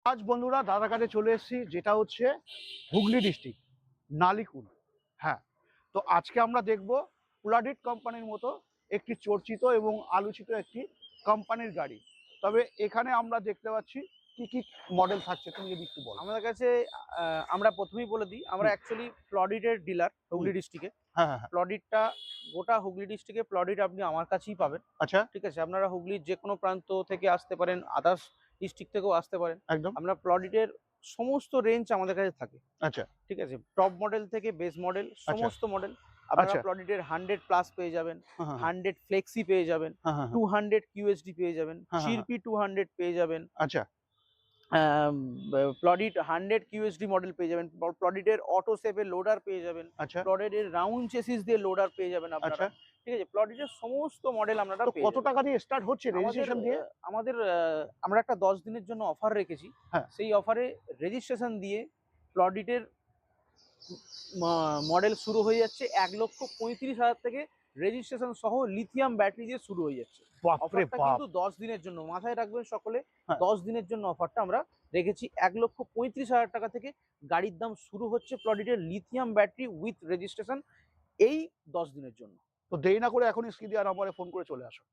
আজ বন্ধুরা দাদার কাছে চলে এসেছি, যেটা হচ্ছে হুগলি ডিস্ট্রিক্ট নালিকুল। হ্যাঁ, তো আজকে আমরা দেখব প্লাডিট কোম্পানির মতো একটি চর্চিত এবং আলোচিত একটি কোম্পানির গাড়ি। তবে এখানে আমরা দেখতে পাচ্ছি কি কি মডেল থাকছে, তুমি যদি একটু বলো। আমাদের কাছে আমরা প্রথমেই বলে দিই, আমরা হুম, অ্যাকচুয়ালি প্লডিটের ডিলার হুম, হুগলি ডিস্ট্রিক্টে। হ্যাঁ হ্যাঁ হ্যাঁ। প্লডিটটা গোটা হুগলি ডিস্ট্রিক্টে প্লডিট আপনি আমার কাছেই পাবেন। আচ্ছা, ঠিক আছে, আপনারা হুগলির যে কোনো প্রান্ত থেকে আসতে পারেন, আদার্স ডিস্ট্রিক্ট থেকেও আসতে পারেন। একদম। আমরা প্লডিটের সমস্ত রেঞ্জ আমাদের কাছে থাকে। আচ্ছা, ঠিক আছে, টপ মডেল থেকে বেস মডেল আচ্ছা, সমস্ত মডেল আপনারা আচ্ছা, প্লডিটের 100+ পেয়ে যাবেন, হ্যাঁ হ্যাঁ হ্যাঁ 100 ফ্লেক্সি পেয়ে যাবেন, হ্যাঁ হ্যাঁ হ্যাঁ 200 কিউএসডি পেয়ে যাবেন, হ্যাঁ হ্যাঁ হ্যাঁ, চিরপি 200 পেয়ে যাবেন, আচ্ছা প্লডিট 100 কিউএসডি মডেল পেয়ে যাবেন, প্লডিটের অটো সেভের লোডার পেয়ে যাবেন, আচ্ছা প্লডিটের রাউন্ড চেসিস দিয়ে লোডার পেয়ে যাবেন আপনারা। আচ্ছা। ঠিক আছে, প্লডিটের সমস্ত মডেল আপনারা তো পেয়ে কত যাবেন। টাকা দিয়ে স্টার্ট হচ্ছে আমাদের রেজিস্ট্রেশন দিয়ে? আমাদের আমরা একটা 10 দিনের জন্য অফার রেখেছি। হ্যাঁ, সেই অফারে রেজিস্ট্রেশন দিয়ে প্লডিটের মডেল শুরু হয়ে যাচ্ছে 1,35,000 থেকে। রেজিস্ট্রেশন সহ লিথিয়াম ব্যাটারি দিয়ে শুরু হয়ে যাচ্ছে। বাপরে অফারটা বাপ। কিন্তু 10 দিনের জন্য, মাথায় রাখবেন সকলে। হ্যাঁ, 10 দিনের জন্য অফারটা আমরা রেখেছি। 1,35,000 টাকা থেকে গাড়ির দাম শুরু হচ্ছে প্লডিটের লিথিয়াম ব্যাটারি উইথ রেজিস্ট্রেশন, এই 10 দিনের জন্য। তো দেরি না করে এখনই স্ক্রিন দেওয়ার নম্বরে ফোন করে চলে আসো।